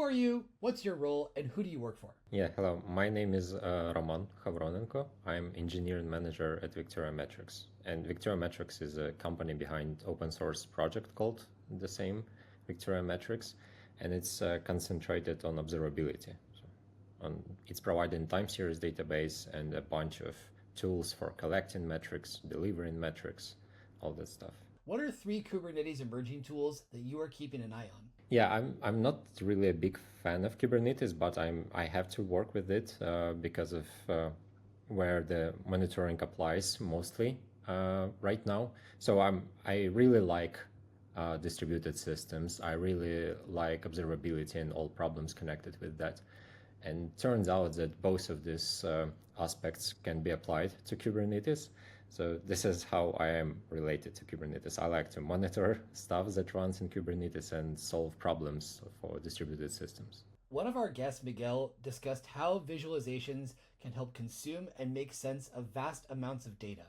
Who are you? What's your role? And who do you work for? Yeah, hello. My name is Roman Havronenko. I'm engineering manager at Victoria Metrics. And Victoria Metrics is a company behind open source project called the same Victoria Metrics, and it's concentrated on observability. It's providing time series database and a bunch of tools for collecting metrics, delivering metrics, all that stuff. What are three Kubernetes emerging tools that you are keeping an eye on? Yeah, I'm not really a big fan of Kubernetes, but I have to work with it because of where the monitoring applies mostly right now. So I really like distributed systems. I really like observability and all problems connected with that. And turns out that both of these aspects can be applied to Kubernetes. So this is how I am related to Kubernetes. I like to monitor stuff that runs in Kubernetes and solve problems for distributed systems. One of our guests, Miguel, discussed how visualizations can help consume and make sense of vast amounts of data,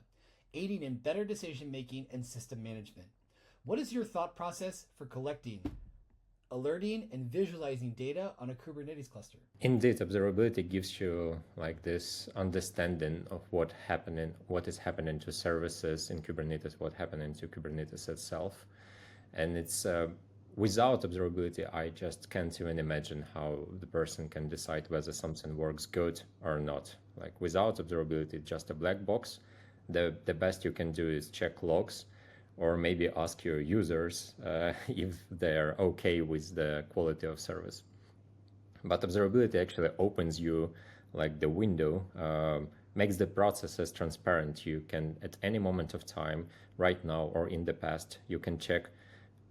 aiding in better decision making and system management. What is your thought process for collecting, alerting, and visualizing data on a Kubernetes cluster? Indeed, observability gives you like this understanding of what is happening to services in Kubernetes, what happening to Kubernetes itself. And it's without observability, I just can't even imagine how the person can decide whether something works good or not. Like without observability, just a black box. The best you can do is check logs, or maybe ask your users if they're okay with the quality of service. But observability actually opens you like the window, makes the processes transparent. You can, at any moment of time, right now or in the past, you can check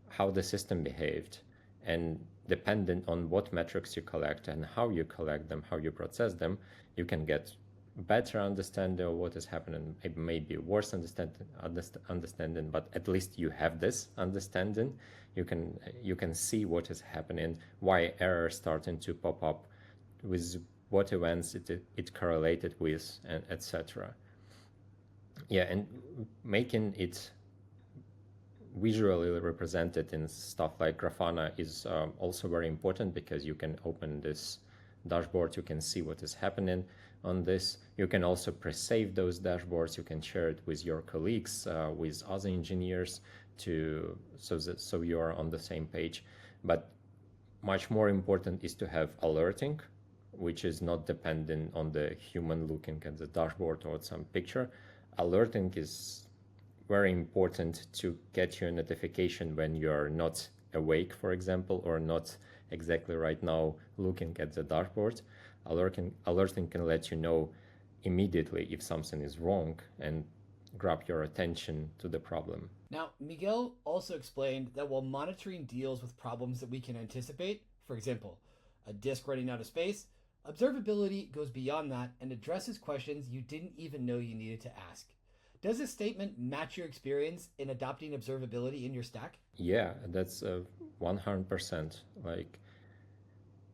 how the system behaved. And dependent on what metrics you collect and how you collect them, how you process them, you can get better understanding of what is happening, maybe worse understanding, but at least you have this understanding. You can see what is happening, why errors starting to pop up, with what events it correlated with, and etc. Yeah, and making it visually represented in stuff like Grafana is also very important, because you can open this dashboard, you can see what is happening on this. You can also pre-save those dashboards. You can share it with your colleagues, with other engineers, so you are on the same page. But much more important is to have alerting, which is not dependent on the human looking at the dashboard or some picture. Alerting is very important to get you a notification when you are not awake, for example, or not exactly right now looking at the dashboard. Alerting can let you know immediately if something is wrong and grab your attention to the problem. Now, Miguel also explained that while monitoring deals with problems that we can anticipate, for example, a disk running out of space, observability goes beyond that and addresses questions you didn't even know you needed to ask. Does this statement match your experience in adopting observability in your stack? Yeah, that's 100%. Like,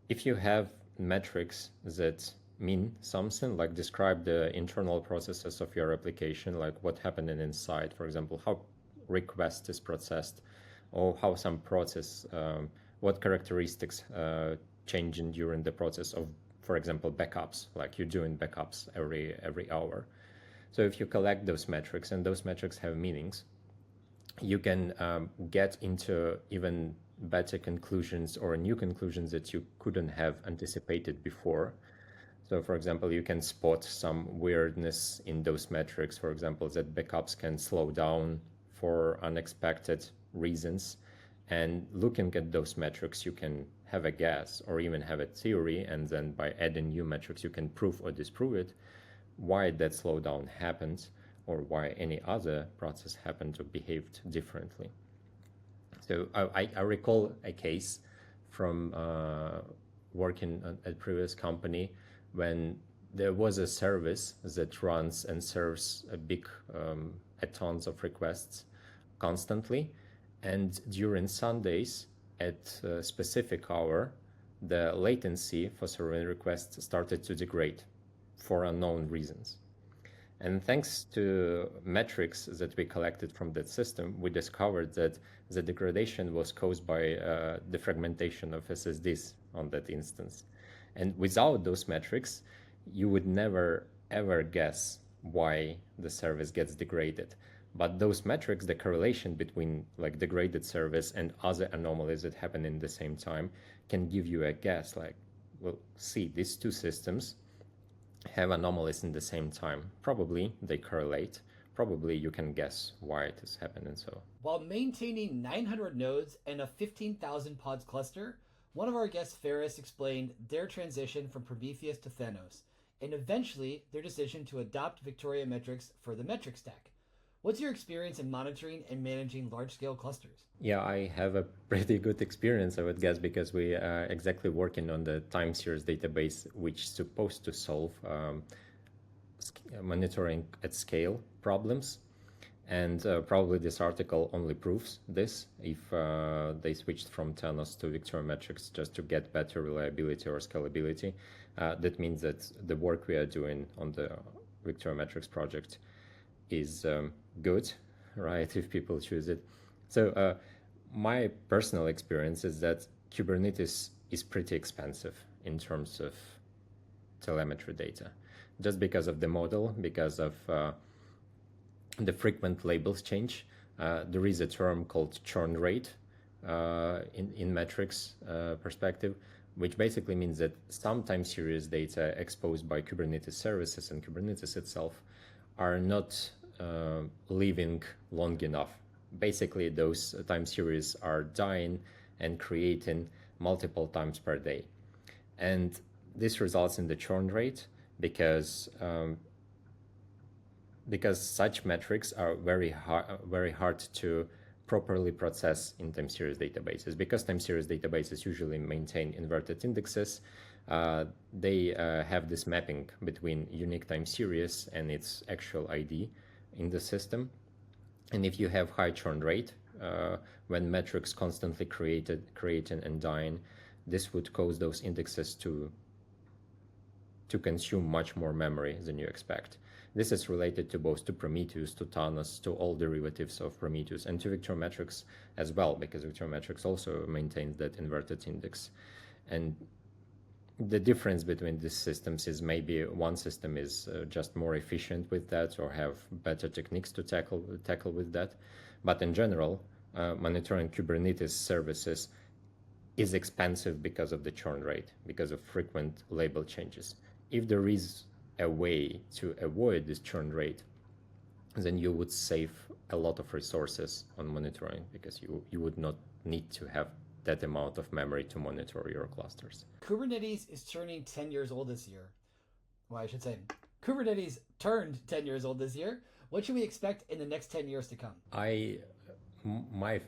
if you have metrics that mean something, like describe the internal processes of your application, like what happening inside, for example, how request is processed, or how some process, what characteristics changing during the process of, for example, backups, like you're doing backups every hour. So if you collect those metrics and those metrics have meanings, you can get into even better conclusions or new conclusions that you couldn't have anticipated before. So for example, you can spot some weirdness in those metrics, for example, that backups can slow down for unexpected reasons. And looking at those metrics, you can have a guess or even have a theory, and then by adding new metrics, you can prove or disprove it, why that slowdown happens, or why any other process happened or behaved differently. So I recall a case from working at a previous company when there was a service that runs and serves a tons of requests constantly. And during Sundays at a specific hour, the latency for serving requests started to degrade for unknown reasons. And thanks to metrics that we collected from that system, we discovered that the degradation was caused by the fragmentation of SSDs on that instance. And without those metrics, you would never ever guess why the service gets degraded. But those metrics, the correlation between like degraded service and other anomalies that happen in the same time, can give you a guess like, well, see, these two systems have anomalies in the same time. Probably they correlate. Probably you can guess why it has happened and so. While maintaining 900 nodes and a 15,000 pods cluster, one of our guests, Ferris, explained their transition from Prometheus to Thanos, and eventually their decision to adopt Victoria Metrics for the metric stack. What's your experience in monitoring and managing large-scale clusters? Yeah, I have a pretty good experience, I would guess, because we are exactly working on the time series database, which is supposed to solve monitoring at scale problems. And probably this article only proves this if they switched from Thanos to Victoria Metrics just to get better reliability or scalability. That means that the work we are doing on the Victoria Metrics project is good, right, if people choose it. So my personal experience is that Kubernetes is pretty expensive in terms of telemetry data, just because of the model, because of the frequent labels change. There is a term called churn rate in metrics perspective, which basically means that some time series data exposed by Kubernetes services and Kubernetes itself are not living long enough. Basically, those time series are dying and creating multiple times per day. And this results in the churn rate because such metrics are very hard to properly process in time series databases. Because time series databases usually maintain inverted indexes, they have this mapping between unique time series and its actual ID in the system. And if you have high churn rate, when metrics constantly creating and dying, this would cause those indexes to consume much more memory than you expect. This is related to both to Prometheus, to Thanos, to all derivatives of Prometheus, and to Victoria Metrics as well, because Victoria Metrics also maintains that inverted index. And the difference between these systems is maybe one system is just more efficient with that or have better techniques to tackle with that. But in general, monitoring Kubernetes services is expensive because of the churn rate, because of frequent label changes. If there is a way to avoid this churn rate, then you would save a lot of resources on monitoring, because you would not need to have that amount of memory to monitor your clusters. Kubernetes is turning 10 years old this year. Well, I should say, Kubernetes turned 10 years old this year. What should we expect in the next 10 years to come? My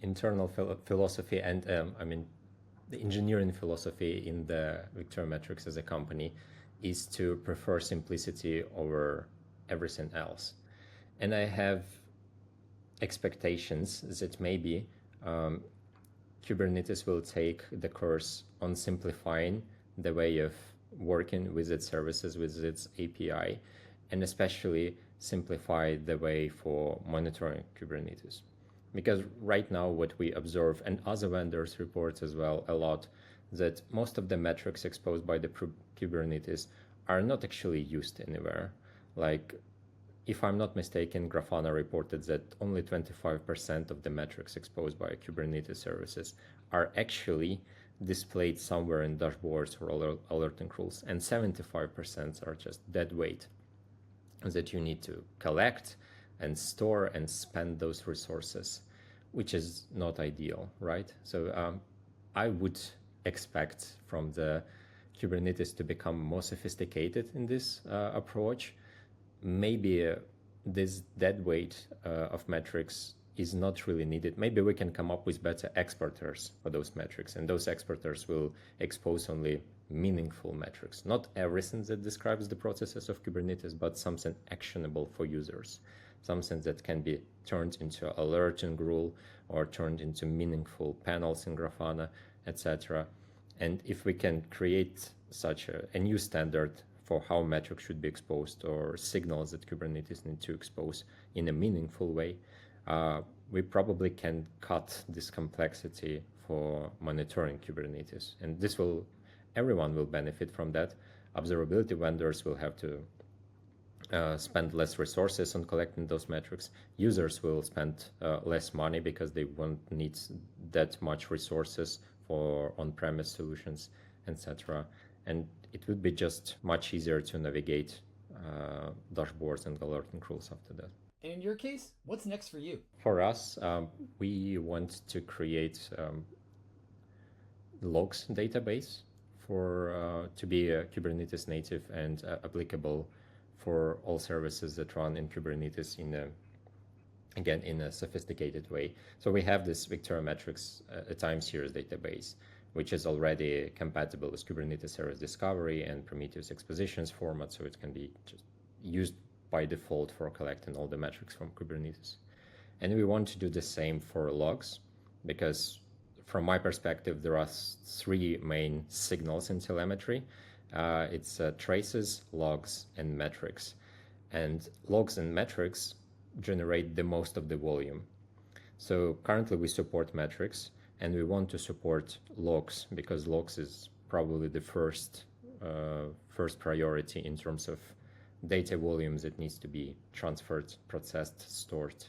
internal philosophy and the engineering philosophy in the Victoria Metrics as a company is to prefer simplicity over everything else. And I have expectations that maybe Kubernetes will take the course on simplifying the way of working with its services, with its API, and especially simplify the way for monitoring Kubernetes. Because right now what we observe, and other vendors report as well a lot, that most of the metrics exposed by the Kubernetes are not actually used anywhere. Like, if I'm not mistaken, Grafana reported that only 25% of the metrics exposed by Kubernetes services are actually displayed somewhere in dashboards or alerting rules, and 75% are just dead weight that you need to collect and store and spend those resources, which is not ideal, right? So I would expect from the Kubernetes to become more sophisticated in this approach. Maybe this dead weight of metrics is not really needed. Maybe we can come up with better exporters for those metrics, and those exporters will expose only meaningful metrics, not everything that describes the processes of Kubernetes, but something actionable for users, something that can be turned into alerting rule or turned into meaningful panels in Grafana, etc. And if we can create such a new standard for how metrics should be exposed or signals that Kubernetes need to expose in a meaningful way, we probably can cut this complexity for monitoring Kubernetes. And everyone will benefit from that. Observability vendors will have to spend less resources on collecting those metrics. Users will spend less money because they won't need that much resources for on-premise solutions, etc. And it would be just much easier to navigate dashboards and alerting rules after that. And in your case, what's next for you? For us, we want to create logs database to be a Kubernetes native and applicable for all services that run in Kubernetes in a sophisticated way. So we have this Victoria Metrics a time series database, which is already compatible with Kubernetes Service Discovery and Prometheus Expositions format, so it can be just used by default for collecting all the metrics from Kubernetes. And we want to do the same for logs, because from my perspective, there are three main signals in telemetry. It's traces, logs, and metrics. And logs and metrics generate the most of the volume. So currently we support metrics, and we want to support logs, because logs is probably the first priority in terms of data volumes that needs to be transferred, processed, stored.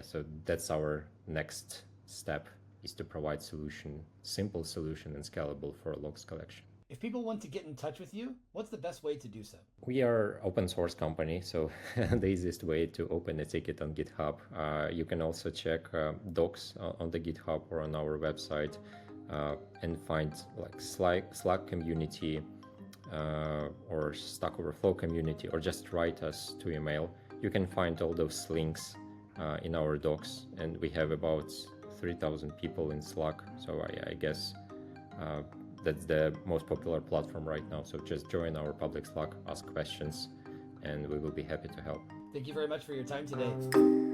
So that's our next step, is to provide simple solution and scalable for logs collection. If people want to get in touch with you, what's the best way to do so? We are open source company, so the easiest way to open a ticket on GitHub. You can also check docs on the GitHub or on our website and find like Slack community or Stack Overflow community, or just write us to email. You can find all those links in our docs, and we have about 3,000 people in Slack, so I guess that's the most popular platform right now. So just join our public Slack, ask questions, and we will be happy to help. Thank you very much for your time today.